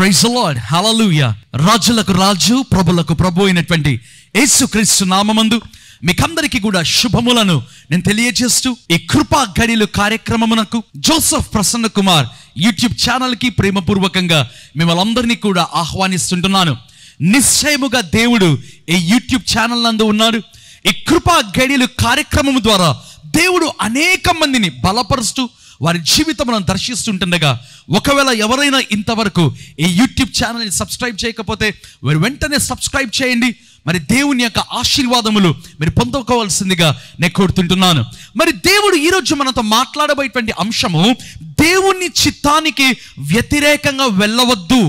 Praise the lord, హల్లెలూయా. రాజులకు రాజు, ప్రభులకు ప్రభు అయినటువంటి యేసుక్రీస్తు నామమందు మీకందరికీ కూడా శుభములను నేను తెలియజేస్తూ ఈ కృపా గడియలు కార్యక్రమమునకు జోసెఫ్ ప్రసన్న కుమార్ యూట్యూబ్ ఛానల్కి ప్రేమపూర్వకంగా మిమ్మల్ని అందరినీ కూడా ఆహ్వానిస్తుంటున్నాను. నిశ్చయముగా దేవుడు ఈ యూట్యూబ్ ఛానల్ నందు ఉన్నాడు. ఈ కృపా గడియలు కార్యక్రమం ద్వారా దేవుడు అనేక మందిని బలపరుస్తూ వారి జీవితములను దర్శిస్తుంటుండగా, ఒకవేళ ఎవరైనా ఇంతవరకు ఈ యూట్యూబ్ ఛానల్ని సబ్స్క్రైబ్ చేయకపోతే మీరు వెంటనే సబ్స్క్రైబ్ చేయండి. మరి దేవుని యొక్క ఆశీర్వాదములు మీరు పొందుకోవాల్సిందిగా నేను కోరుతుంటున్నాను. మరి దేవుడు ఈరోజు మనతో మాట్లాడబోయేటువంటి అంశము దేవుని చిత్తానికి వ్యతిరేకంగా వెళ్ళవద్దు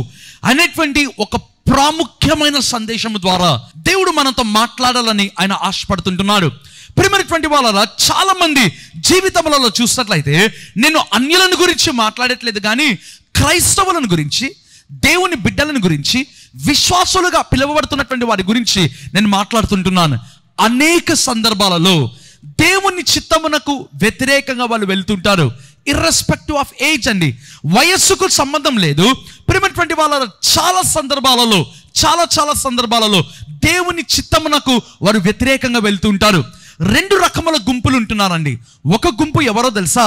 అనేటువంటి ఒక ప్రాముఖ్యమైన సందేశము ద్వారా దేవుడు మనతో మాట్లాడాలని ఆయన ఆశపడుతుంటున్నాడు. ప్రియమైనటువంటి వాళ్ళ చాలా మంది జీవితములలో చూసినట్లయితే నేను అన్యులను గురించి మాట్లాడట్లేదు, కానీ క్రైస్తవులను గురించి, దేవుని బిడ్డలను గురించి, విశ్వాసులుగా పిలువబడుతున్నటువంటి వారి గురించి నేను మాట్లాడుతుంటున్నాను. అనేక సందర్భాలలో దేవుని చిత్తమునకు వ్యతిరేకంగా వాళ్ళు వెళ్తుంటారు. ఇర్రెస్పెక్టివ్ ఆఫ్ ఏజ్ అండి, వయస్సుకు సంబంధం లేదు. ప్రియమైనటువంటి వాళ్ళ చాలా సందర్భాలలో దేవుని చిత్తమునకు వారు వ్యతిరేకంగా వెళ్తుంటారు. రెండు రకముల గుంపులు ఉంటున్నారండి. ఒక గుంపు ఎవరో తెలుసా?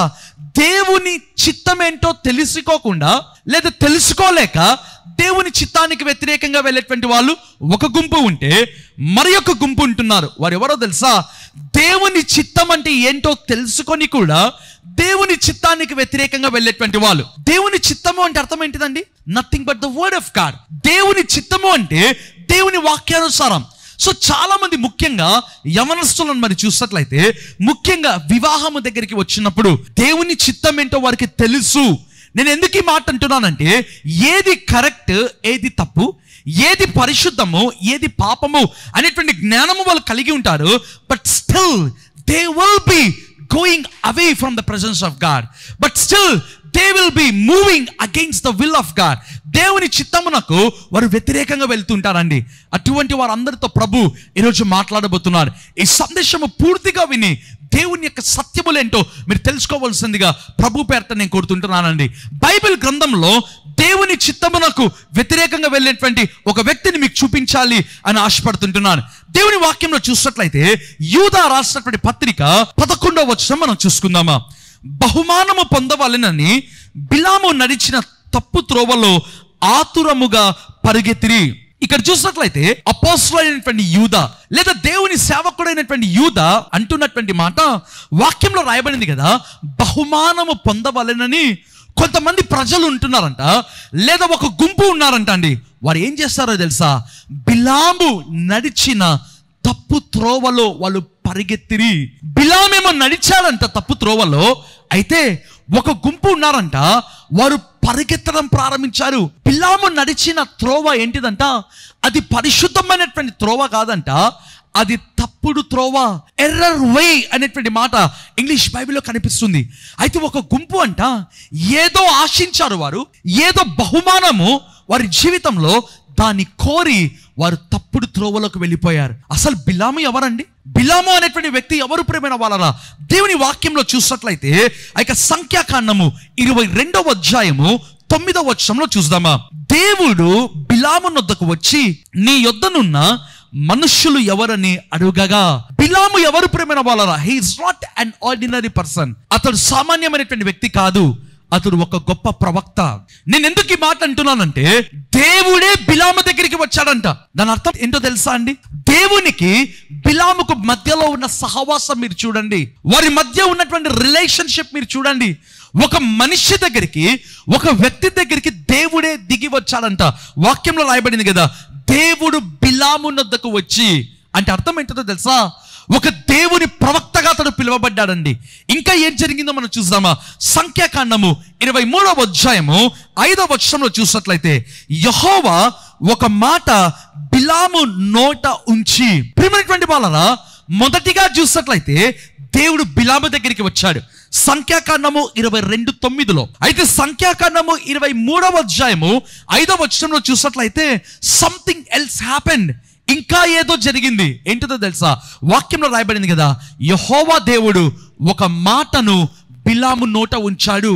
దేవుని చిత్తం ఏంటో తెలుసుకోకుండా లేదా తెలుసుకోలేక దేవుని చిత్తానికి వ్యతిరేకంగా వెళ్ళేటువంటి వాళ్ళు ఒక గుంపు ఉంటే, మరి ఒక గుంపు ఉంటున్నారు. వారు ఎవరో తెలుసా? దేవుని చిత్తం అంటే ఏంటో తెలుసుకొని కూడా దేవుని చిత్తానికి వ్యతిరేకంగా వెళ్ళేటువంటి వాళ్ళు. దేవుని చిత్తము అంటే అర్థం ఏంటిదండి? Nothing but the word of God. దేవుని చిత్తము అంటే దేవుని వాక్యానుసారం. సో చాలా మంది ముఖ్యంగా యవనస్తులను మరి చూసినట్లయితే, ముఖ్యంగా వివాహము దగ్గరికి వచ్చినప్పుడు దేవుని చిత్తం ఏంటో వారికి తెలుసు. నేను ఎందుకు ఈ మాట అంటున్నానంటే, ఏది కరెక్ట్, ఏది తప్పు, ఏది పరిశుద్ధము, ఏది పాపము అనేటువంటి జ్ఞానము వాళ్ళు కలిగి ఉంటారు. But still they will be going away from the presence of God, but still they will be moving against the will of God. దేవుని చిత్తమునకు వారు వ్యతిరేకంగా వెళ్తుంటారండి. అటువంటి వారందరితో ప్రభు ఈరోజు మాట్లాడబోతున్నారు. ఈ సందేశము పూర్తిగా విని దేవుని యొక్క సత్యములేంటో మీరు తెలుసుకోవాల్సిందిగా ప్రభు పేరట నేను కోరుతుంటున్నానండి. బైబిల్ గ్రంథంలో దేవుని చిత్తమునకు వ్యతిరేకంగా వెళ్ళేటువంటి ఒక వ్యక్తిని మీకు చూపించాలి అని ఆశపడుతుంటున్నాను. దేవుని వాక్యంలో చూసినట్లయితే యూదా రాసినటువంటి పత్రిక 11వ వచనం మనం చూసుకుందామా. బహుమానము పొందవాలనని బిలాము నడిచిన తప్పు త్రోవలో ఆతురముగా పరిగెత్తిరి. ఇక్కడ చూసినట్లయితే అపోస్తలుడైనటువంటి యూదా లేదా దేవుని సేవకుడైనటువంటి యూదా అంటున్నటువంటి మాట వాక్యంలో రాయబడింది కదా. బహుమానము పొందవలెనని కొంతమంది ప్రజలు ఉంటున్నారంట, లేదా ఒక గుంపు ఉన్నారంట అండి. వారు ఏం చేస్తారో తెలుసా? బిలాము నడిచిన తప్పు త్రోవలో వాళ్ళు పరిగెత్తిరి. బిలామేమో నడిచాడంట తప్పు త్రోవలో, అయితే ఒక గుంపు ఉన్నారంట, వారు పరిగెత్తడం ప్రారంభించారు. బిలాము నడిచిన త్రోవ ఏంటిదంట? అది పరిశుద్ధమైనటువంటి త్రోవ కాదంట, అది తప్పుడు త్రోవ, ఎర్రర్ వే అనేటువంటి మాట ఇంగ్లీష్ బైబిల్లో కనిపిస్తుంది. అయితే ఒక గుంపు అంట ఏదో ఆశించారు, వారు ఏదో బహుమానము వారి జీవితంలో దాన్ని కోరి వారు తప్పుడు త్రోవలోకి వెళ్ళిపోయారు. అసలు బిలాము ఎవరండి? బిలాము అనేటువంటి వ్యక్తి ఎవరు? ప్రియమైన వాళ్ళరా, దేవుని వాక్యంలో చూసినట్లయితే ఇక సంఖ్యాకాండము 22వ అధ్యాయము 9వ వచనంలో చూద్దామా. దేవుడు బిలాము నొద్దకు వచ్చి నీ యొద్దనున్న మనుష్యులు ఎవరని అడుగగా, బిలాము ఎవరు ప్రియమైన వాళ్ళరా? He is not an ordinary person. అతడు సామాన్యమైనటువంటి వ్యక్తి కాదు, అతడు ఒక గొప్ప ప్రవక్త. నేను ఎందుకు ఈ మాట అంటున్నానంటే, దేవుడే బిలాము దగ్గరికి వచ్చాడంట. దాని అర్థం ఏంటో తెలుసా అండి? దేవునికి బిలాముకు మధ్యలో ఉన్న సహవాసం మీరు చూడండి, వారి మధ్య ఉన్నటువంటి రిలేషన్షిప్ మీరు చూడండి. ఒక మనిషి దగ్గరికి, ఒక వ్యక్తి దగ్గరికి దేవుడే దిగి వచ్చాడంట. వాక్యంలో రాయబడింది కదా, దేవుడు బిలాము నొద్దకు వచ్చి. అంటే అర్థం ఏంటో తెలుసా? ఒక దేవుని ప్రవక్తగా అతడు పిలువబడ్డాడండి. ఇంకా ఏం జరిగిందో మనం చూద్దామా. సంఖ్యాకాండము 23వ అధ్యాయము 5వ వచనంలో చూసినట్లయితే యెహోవా ఒక మాట బిలాము నోట ఉంచి. ప్రియమైనటువంటి వాళ్ళరా, మొదటిగా చూసినట్లయితే దేవుడు బిలాము దగ్గరికి వచ్చాడు సంఖ్యాకాండము 22:9లో. అయితే సంఖ్యాకాండము 23వ అధ్యాయము 5వ వచనంలో చూసినట్లయితే సంథింగ్ ఎల్స్ హ్యాపెండ్. ఇంకా ఏదో జరిగింది. ఏంటిదో తెలుసా? వాక్యంలో రాయబడింది కదా, యెహోవా దేవుడు ఒక మాటను బిలాము నోట ఉంచాడు.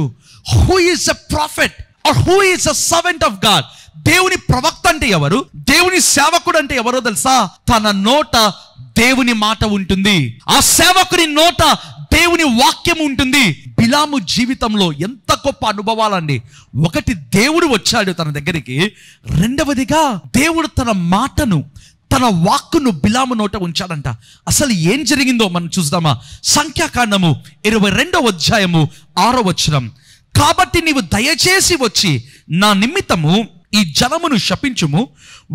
Who is a prophet or who is a servant of God దేవుని ప్రవక్త అంటే ఎవరు, దేవుని సేవకుడు అంటే ఎవరో తెలుసా? తన నోట దేవుని మాట ఉంటుంది, ఆ సేవకుని నోట దేవుని వాక్యం ఉంటుంది. బిలాము జీవితంలో ఎంత గొప్ప అనుభవాలండి. ఒకటి, దేవుడు వచ్చాడు తన దగ్గరికి. రెండవదిగా దేవుడు తన మాటను, తన వాక్కును బిలాము నోట ఉంచాడంట. అసలు ఏం జరిగిందో మనం చూద్దామా? సంఖ్యాకాండము 22వ అధ్యాయము 6వ వచనం. కాబట్టి నీవు దయచేసి వచ్చి నా నిమిత్తము ఈ జనమును శపించుము,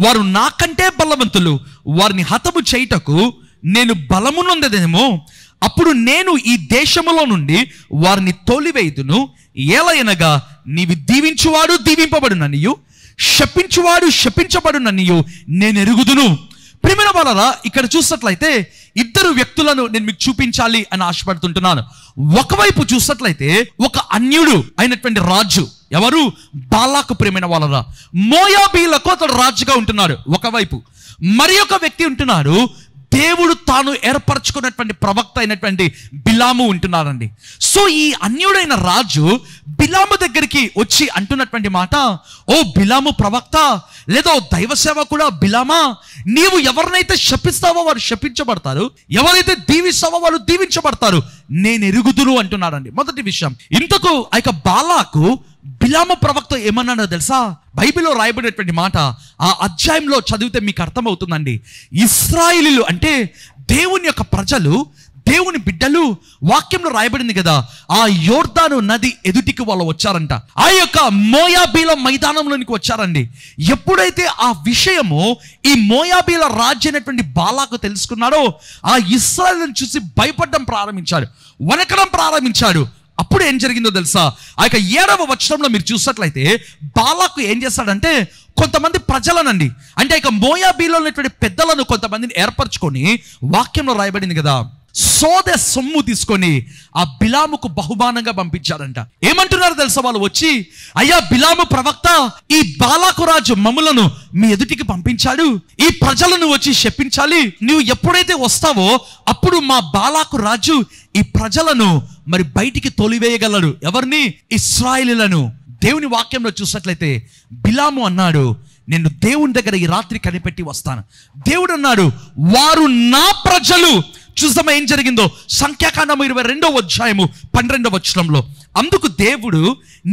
వారు నాకంటే బలవంతులు, వారిని హతము చేయుటకు నేను బలము నొందెదనేమో. అప్పుడు నేను ఈ దేశములో నుండి వారిని తోలివేయుదును. ఏలయనగా నీవు దీవించువాడు దీవింపబడుననియు, శపించువాడు శపించబడుననియు నేను ఎరుగుదును. ప్రియమైన వాళ్ళరా, ఇక్కడ చూసినట్లయితే ఇద్దరు వ్యక్తులను నేను మీకు చూపించాలి అని ఆశపడుతుంటున్నాను. ఒకవైపు చూసినట్లయితే ఒక అన్యుడు అయినటువంటి రాజు, ఎవరు? బాలాకు. ప్రియమైన వాళ్ళరా, మోయాబీలకు అతడు రాజుగా ఉంటున్నాడు ఒకవైపు. మరి ఒక వ్యక్తి ఉంటున్నాడు, దేవుడు తాను ఏర్పరచుకున్నటువంటి ప్రవక్త అయినటువంటి బిలాము ఉంటున్నారండి. సో ఈ అన్యుడైన రాజు బిలాము దగ్గరికి వచ్చి అంటున్నటువంటి మాట, ఓ బిలాము ప్రవక్త, లేదా దైవ సేవకుడా బిలామా, నీవు ఎవరినైతే శపిస్తావో వారు శపించబడతారు, ఎవరైతే దీవిస్తావో వాళ్ళు దీవించబడతారు, నేను ఎరుగుదును అంటున్నాడండి. మొదటి విషయం, ఇంతకు ఆ యొక్క బాలాకు బిలాము ప్రవక్త ఏమన్నాడో తెలుసా? బైబిల్లో రాయబడినటువంటి మాట ఆ అధ్యాయంలో చదివితే మీకు అర్థమవుతుందండి. ఇశ్రాయేలీయులు అంటే దేవుని యొక్క ప్రజలు, దేవుని బిడ్డలు, వాక్యంలో రాయబడింది కదా, ఆ యోర్దాను నది ఎదుటికి వాళ్ళు వచ్చారంట. ఆ యొక్క మోయాబీల మైదానంలోనికి వచ్చారండి. ఎప్పుడైతే ఆ విషయము ఈ మోయాబీల రాజు అయినటువంటి బాలాకు తెలుసుకున్నాడో, ఆ ఇశ్రాయేలును చూసి భయపడడం ప్రారంభించాడు, వణకడం ప్రారంభించాడు. అప్పుడు ఏం జరిగిందో తెలుసా? ఆ యొక్క 7వ వచనంలో మీరు చూసినట్లయితే బాలాకు ఏం చేస్తాడంటే, కొంతమంది ప్రజలనండి, అంటే ఇక మోయాబీలో ఉన్నటువంటి పెద్దలను కొంతమందిని ఏర్పరచుకొని, వాక్యంలో రాయబడింది కదా, సోదె సొమ్ము తీసుకొని ఆ బిలాముకు బహుమానంగా పంపించాడంట. ఏమంటున్నారు తెలుసా వాళ్ళు వచ్చి? అయ్యా బిలాము ప్రవక్త, ఈ బాలాకు రాజు మమ్ములను మీ ఎదుటికి పంపించాడు, ఈ ప్రజలను వచ్చి శపించాలి, నువ్వు ఎప్పుడైతే వస్తావో అప్పుడు మా బాలాకు రాజు ఈ ప్రజలను మరి బయటికి తోలివేయగలడు. ఎవరిని? ఇశ్రాయేలీయులను. దేవుని వాక్యంలో చూసినట్లయితే బిలాము అన్నాడు, నేను దేవుని దగ్గర ఈ రాత్రి కనిపెట్టి వస్తాను. దేవుడు అన్నాడు, వారు నా ప్రజలు. చూద్దామా ఏం జరిగిందో? సంఖ్యాకాండము 22వ అధ్యాయము 12వ వచనంలో, అందుకు దేవుడు,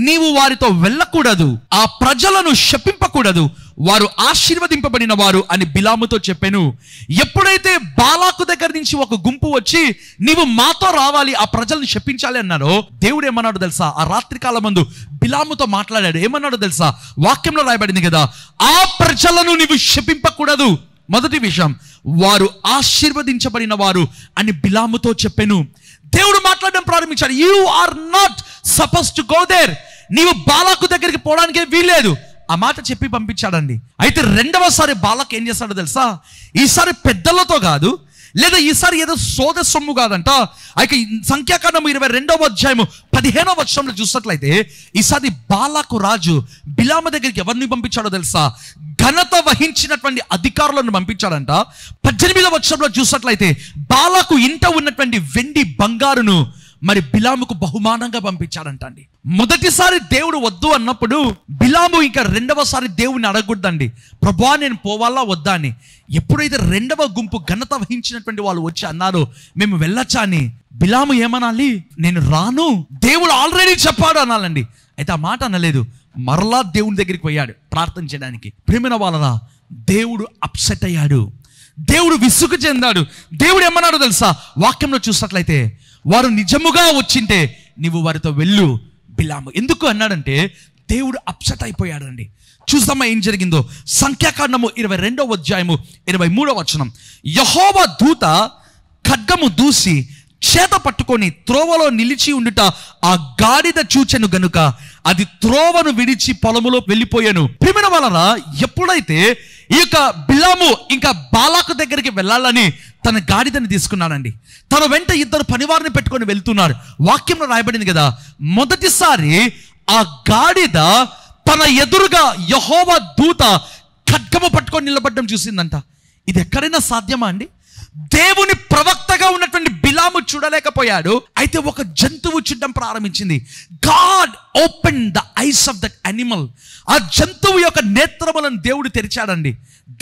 నీవు వారితో వెళ్ళకూడదు, ఆ ప్రజలను శపింపకూడదు, వారు ఆశీర్వదింపబడిన వారు అని బిలాముతో చెప్పాను. ఎప్పుడైతే బాలాకు దగ్గర నుంచి ఒక గుంపు వచ్చి నీవు మాతో రావాలి, ఆ ప్రజలను శపించాలి అన్నారో, దేవుడు ఏమన్నాడు తెలుసా? ఆ రాత్రి కాలమందు బిలాముతో మాట్లాడాడు. ఏమన్నాడు తెలుసా? వాక్యంలో రాయబడింది కదా, ఆ ప్రజలను నీవు శపింపకూడదు. మొదటి విషయం, వారు ఆశీర్వదించబడిన వారు అని బిలాముతో చెప్పాను. దేవుడు మాట్లాడడం ప్రారంభించాడు. You are not suppose to go there, నీవు బాలాకు దగ్గరికి పోవడానికే వీల్లేదు. ఆ మాట చెప్పి పంపించాడండి. అయితే రెండవసారి బాలాకు ఏం చేస్తాడో తెలుసా? ఈసారి పెద్దలతో కాదు, లేదా ఈసారి ఏదో సోద సొమ్ము కాదంట. అయితే సంఖ్యాకాండము 22వ అధ్యాయము 15వ వచనంలో చూసినట్లయితే ఈసారి బాలాకు రాజు బిలాము దగ్గరికి ఎవరిని పంపించాడో తెలుసా? ఘనత వహించినటువంటి అధికారులను పంపించాడంట. 18వ వచనంలో చూసినట్లయితే బాలాకు ఇంట ఉన్నటువంటి వెండి బంగారును మరి బిలాముకు బహుమానంగా పంపించాడంట అండి. మొదటిసారి దేవుడు వద్దు అన్నప్పుడు బిలాము ఇంకా రెండవసారి దేవుని అడగకూడదండి, ప్రభువా నేను పోవాలా వద్దా అని. ఎప్పుడైతే రెండవ గుంపు ఘనత వహించినటువంటి వాళ్ళు వచ్చి అన్నారు మేము వెళ్ళొచ్చా అని, బిలాము ఏమనాలి? నేను రాను, దేవుడు ఆల్రెడీ చెప్పాడు అనాలండి. అయితే ఆ మాట అనలేదు. మరలా దేవుని దగ్గరికి పోయాడు ప్రార్థన చేయడానికి. ప్రేమైన వాళ్ళరా, దేవుడు అప్సెట్ అయ్యాడు, దేవుడు విసుగు చెందాడు. దేవుడు ఏమన్నాడు తెలుసా? వాక్యంలో చూసినట్లయితే, వారు నిజముగా వచ్చింటే నీవు వారితో వెళ్ళు బిలాము. ఎందుకు అన్నాడంటే దేవుడు అప్సెట్ అయిపోయాడండి. చూద్దామా ఏం జరిగిందో? సంఖ్యాకాండము 22వ అధ్యాయము 23వ వచనం, యెహోవా దూత ఖడ్గము దూసి చేత పట్టుకొని త్రోవలో నిలిచి ఉండుట ఆ గాడిద చూచెను గనుక అది త్రోవను విడిచి పొలములో వెళ్ళిపోయాను. ప్రియమైన వాళ్ళరా, ఎప్పుడైతే ఈ యొక్క బిలాము ఇంకా బాలాకు దగ్గరికి వెళ్ళాలని తన గాడిదని తీసుకున్నాడండి, తన వెంట ఇద్దరు పనివారిని పెట్టుకొని వెళ్తున్నారు. వాక్యంలో రాయబడింది కదా, మొదటిసారి ఆ గాడిద తన ఎదురుగా యెహోవా దూత ఖడ్గము పట్టుకొని నిలబడడం చూసిందంట. ఇది ఎక్కడైనా సాధ్యమా అండి? దేవుని ప్రవక్తగా ఉన్నటువంటి బిలాము చూడలేకపోయాడు. అయితే ఒక జంతువు చూడడం ప్రారంభించింది. God open the eyes of that animal. ఆ జంతువు యొక్క నేత్రములను దేవుడు తెరిచాడండి.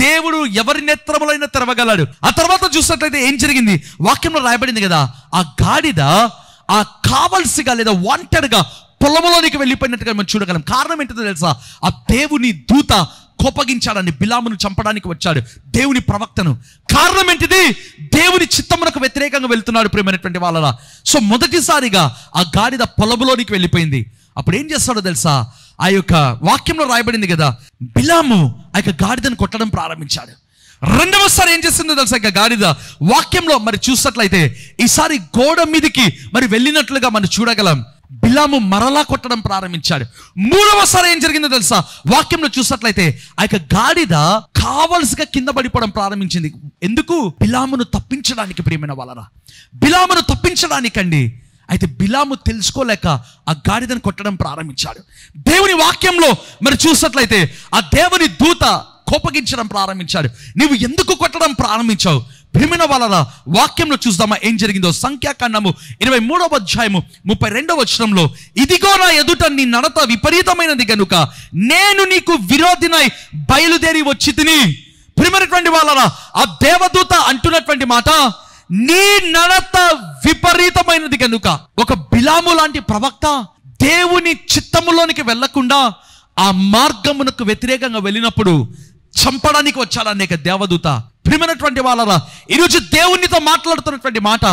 దేవుడు ఎవరి నేత్రములైనా తెరవగలడు. ఆ తర్వాత చూసినట్లయితే ఏం జరిగింది? వాక్యంలో రాయబడింది కదా, ఆ గాడిద ఆ కావలసిగా లేదా వాంటెడ్గా పొలంలోనికి వెళ్ళిపోయినట్టుగా మనం చూడగలం. కారణం ఏంటో తెలుసా? ఆ దేవుని దూత కోపగించాడని, బిలామును చంపడానికి వచ్చాడు, దేవుని ప్రవక్తను. కారణం ఏంటిది? దేవుని చిత్తమునకు వ్యతిరేకంగా వెళ్తున్నాడు ప్రియమైనటువంటి వాళ్ళరా. సో మొదటిసారిగా ఆ గాడిద పొలంలోనికి వెళ్ళిపోయింది. అప్పుడు ఏం చేస్తాడో తెలుసా? ఆ యొక్క వాక్యంలో రాయబడింది కదా, బిలాము ఆ యొక్క గాడిదను కొట్టడం ప్రారంభించాడు. రెండవసారి ఏం చేస్తుందో తెలుసా? ఇక గాడిద వాక్యంలో మరి చూసినట్లయితే ఈసారి గోడ మీదకి మరి వెళ్ళినట్లుగా మనం చూడగలం. బిలాము మరలా కొట్టడం ప్రారంభించాడు. మూడవసారి ఏం జరిగిందో తెలుసా? వాక్యంలో చూసినట్లయితే ఆ యొక్క గాడిద కావలసిగా కింద పడిపోవడం ప్రారంభించింది. ఎందుకు? బిలామును తప్పించడానికి ప్రియమైన వాళ్ళరా, బిలామును తప్పించడానికండి. అయితే బిలాము తెలుసుకోలేక ఆ గాడిదను కొట్టడం ప్రారంభించాడు. దేవుని వాక్యంలో మరి చూసినట్లయితే ఆ దేవుని దూత కోపగించడం ప్రారంభించాడు. నీవు ఎందుకు కొట్టడం ప్రారంభించావు? ప్రియమైన వాళ్ళ వాక్యంలో చూద్దామా ఏం జరిగిందో? సంఖ్యాకాండము 23వ అధ్యాయము 32వ వచనంలో, ఇదిగో నా ఎదుట నీ నడత విపరీతమైనది గనుక నేను నీకు విరోధినై బయలుదేరి వచ్చి తిని. ప్రియమైనటువంటి వాళ్ళ ఆ దేవదూత అంటున్నటువంటి మాట, నీ నడత విపరీతమైనది కనుక. ఒక బిలాము లాంటి ప్రవక్త దేవుని చిత్తములోనికి వెళ్లకుండా ఆ మార్గమునకు వ్యతిరేకంగా వెళ్ళినప్పుడు చంపడానికి వచ్చాడు అనేక దేవదూత. ప్రియమైనటువంటి వాళ్ళరా, ఈరోజు దేవునితో మాట్లాడుతున్నటువంటి మాట,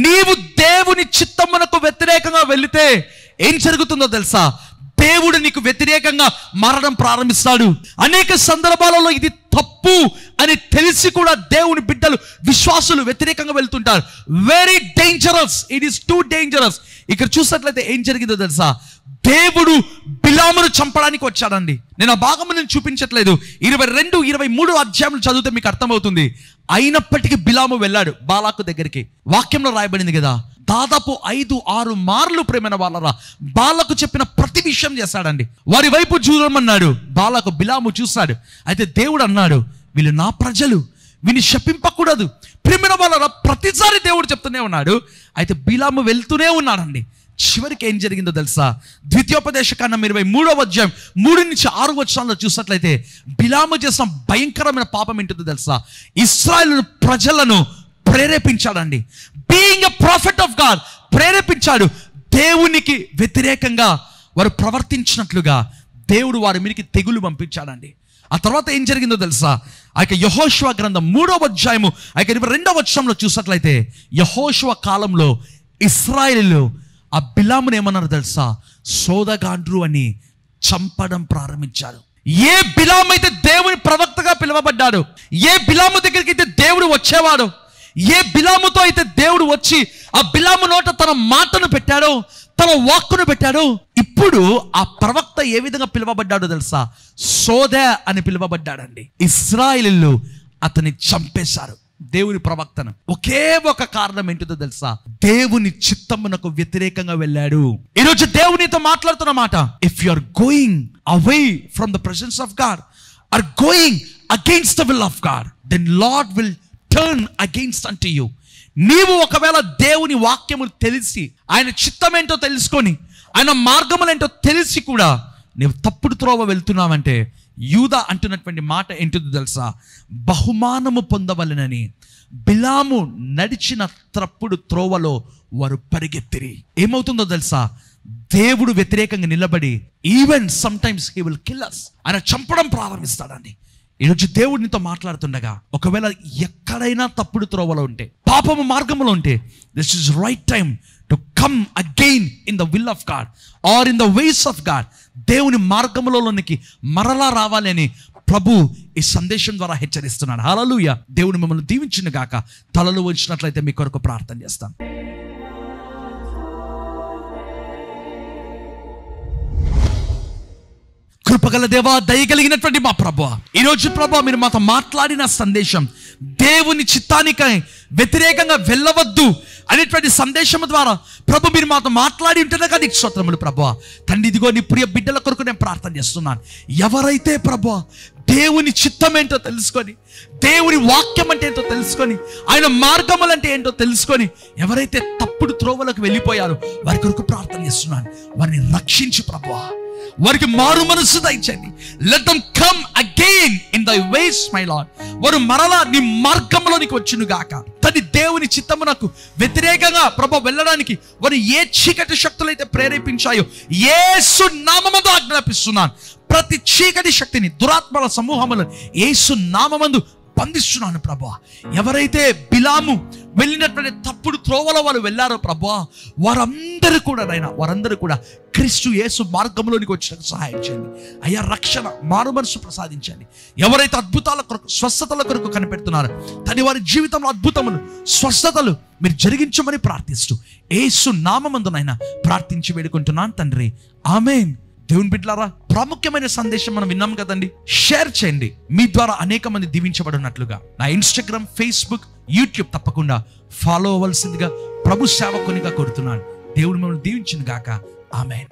నీవు దేవుని చిత్తమునకు వ్యతిరేకంగా వెళితే ఏం జరుగుతుందో తెలుసా? దేవుడు నీకు వ్యతిరేకంగా మారడం ప్రారంభిస్తాడు. అనేక సందర్భాలలో ఇది తప్పు అని తెలిసి కూడా దేవుని బిడ్డలు, విశ్వాసులు వ్యతిరేకంగా వెళ్తుంటారు. Very dangerous, it is too dangerous. ఇక్కడ చూసినట్లయితే ఏం జరిగిందో తెలుసా? దేవుడు బిలామును చంపడానికి వచ్చాడండి. నేను ఆ భాగము నేను చూపించట్లేదు. 22, 23 అధ్యాయంలో చదివితే మీకు అర్థమవుతుంది. అయినప్పటికీ బిలాము వెళ్ళాడు బాలాకు దగ్గరికి. వాక్యంలో రాయబడింది కదా, దాదాపు 5-6 మార్లు ప్రేమైన వాళ్ళరా బాలకు చెప్పిన ప్రతి విషయం చేశాడండి. వారి వైపు చూడమన్నాడు. బాలకు బిలాము చూశాడు. అయితే దేవుడు అన్నాడు, వీళ్ళు నా ప్రజలు, వీని శపింపకూడదు. ప్రేమైన వాళ్ళరా ప్రతిసారి దేవుడు చెప్తూనే ఉన్నాడు. అయితే బిలాము వెళ్తూనే ఉన్నాడండి. చివరికి ఏం జరిగిందో తెలుసా? ద్వితీయోపదేశకాండం 23వ అధ్యాయం 3-6 వచనాల్లో చూసినట్లయితే బిలాము చేసిన భయంకరమైన పాపం ఏంటో తెలుసా? ఇశ్రాయేలు ప్రజలను ప్రేరేపించాడండి. Being a prophet of God, ప్రేరేపించాడు. దేవునికి వ్యతిరేకంగా వారు ప్రవర్తించినట్లుగా దేవుడు వారి మీదకి తెగులు పంపించాడండి. ఆ తర్వాత ఏం జరిగిందో తెలుసా? ఆ యొక్క యెహోషువ గ్రంథం 3వ అధ్యాయము 22వ వచనంలో చూసినట్లయితే, యెహోషువ కాలంలో ఇశ్రాయేలు ఆ బిలామును ఏమన్నారు తెలుసా? సోదగాండ్రు అని చంపడం ప్రారంభించారు. ఏ బిలాము అయితే దేవుని ప్రవక్తగా పిలువబడ్డాడు, ఏ బిలాము దగ్గరికి అయితే దేవుడు వచ్చేవాడు, ఏ బిలాముతో అయితే దేవుడు వచ్చి ఆ బిలాము నోట తన మాటను పెట్టాడో, తన వాక్కును పెట్టాడో, ఇప్పుడు ఆ ప్రవక్త ఏ విధంగా పిలువబడ్డాడో తెలుసా? సోద అని పిలువబడ్డాడండి. ఇశ్రాయేలీయులు అతన్ని చంపేశారు, దేవుని ప్రవక్తను. ఒకే ఒక కారణం ఏంటిదో తెలుసా? దేవుని చిత్తమునకు వ్యతిరేకంగా వెళ్ళాడు. ఈరోజు దేవునితో మాట్లాడుతున్న మాట, if you are going away from the presence of God, are going against the will of God, then Lord will turn against unto you. నీవు ఒకవేళ దేవుని వాక్యము తెలిసి, ఆయన చిత్తం ఏంటో తెలుసుకొని, ఆయన మార్గములేంటో తెలిసి కూడా నీవు తప్పుడు త్రోవ వెళ్తున్నావంటే, యూదా అంటున్నటువంటి మాట ఏంటో తెలుసా? బహుమానము పొందవలెనని బిలాము నడిచిన తప్పుడు త్రోవలో వారు పరిగెత్తిరి. ఏమవుతుందో తెలుసా? దేవుడు వ్యతిరేకంగా నిలబడి even some times he will kill us, ఆయన చంపడం ప్రారంభిస్తాడండి. ఈరోజు దేవుడినితో మాట్లాడుతుండగా ఒకవేళ ఎక్కడైనా తప్పుడు త్రోవలో ఉంటే, పాపము మార్గంలో ఉంటే, this is right time to come again in the will of God or in the ways of God. దేవుని మార్గములోనికి మరలా రావాలి అని ప్రభు ఈ సందేశం ద్వారా హెచ్చరిస్తున్నాడు. హల్లెలూయా. దేవుని మిమ్మల్ని దీవించును గాక. తలలు వంచినట్లయితే మీ కొరకు ప్రార్థన చేస్తాను. కృపగల దేవా, దయగలిగినటువంటి మా ప్రభువా, ఈరోజు ప్రభువా మీరు మాతో మాట్లాడిన సందేశం, దేవుని చిత్తానికి వ్యతిరేకంగా వెళ్ళవద్దు అనేటువంటి సందేశం ద్వారా ప్రభు మీరు మాతో మాట్లాడి ఉంటేనే నీకు స్తోత్రములు ప్రభువా. తండ్రి, ఇదిగో నీ ప్రియ బిడ్డల కొరకు నేను ప్రార్థన చేస్తున్నాను. ఎవరైతే ప్రభువా దేవుని చిత్తం ఏంటో తెలుసుకొని, దేవుని వాక్యం అంటే ఏంటో తెలుసుకొని, ఆయన మార్గములు అంటే ఏంటో తెలుసుకొని, ఎవరైతే తప్పుడు త్రోవలకు వెళ్ళిపోయారో వారి కొరకు ప్రార్థన చేస్తున్నాను. వారిని రక్షించు ప్రభువా, వారికి మారు మనసు దయచండి. Let them come again in thy ways my lord. వారు మరలా నీ మార్గంలోనికి వచ్చును గాక. తది దేవుని చిత్తమునకు వ్యతిరేకంగా ప్రభు వెళ్ళడానికి వారు ఏ చీకటి శక్తులైతే ప్రేరేపించాయో యేసు నామముతో ఆజ్ఞాపిస్తున్నాను. ప్రతి చీకటి శక్తిని, దురాత్మల సమూహములను యేసు నామమందు బంధిస్తున్నాను ప్రభువా. ఎవరైతే బిలాము వెళ్ళినటువంటి తప్పుడు త్రోవలో వారు వెళ్ళారో ప్రభువా, వారందరూ కూడా నాయనా, వారందరూ కూడా క్రీస్తు యేసు మార్గంలోనికి వచ్చినకు సహాయం చేయండి అయ్యా. రక్షణ, మారు మనసు ప్రసాదించండి. ఎవరైతే అద్భుతాల కొరకు, స్వస్థతల కొరకు కనిపెడుతున్నారో తని వారి జీవితంలో అద్భుతములు, స్వస్థతలు మీరు జరిగించమని ప్రార్థిస్తూ యేసు నామమందునైనా ప్రార్థించి వేడుకుంటున్నాను తండ్రి, ఆమేన్. దేవుని బిడ్డలారా, ప్రాముఖ్యమైన సందేశం మనం విన్నాం కదండి. షేర్ చేయండి, మీ ద్వారా అనేక మంది దీవించబడినట్లుగా. నా ఇన్స్టాగ్రామ్, ఫేస్బుక్, యూట్యూబ్ తప్పకుండా ఫాలో అవ్వాల్సిందిగా ప్రభు సేవకునిగా కోరుతున్నాను. దేవుడు మిమ్మల్ని దీవించును గాక. ఆమేన్.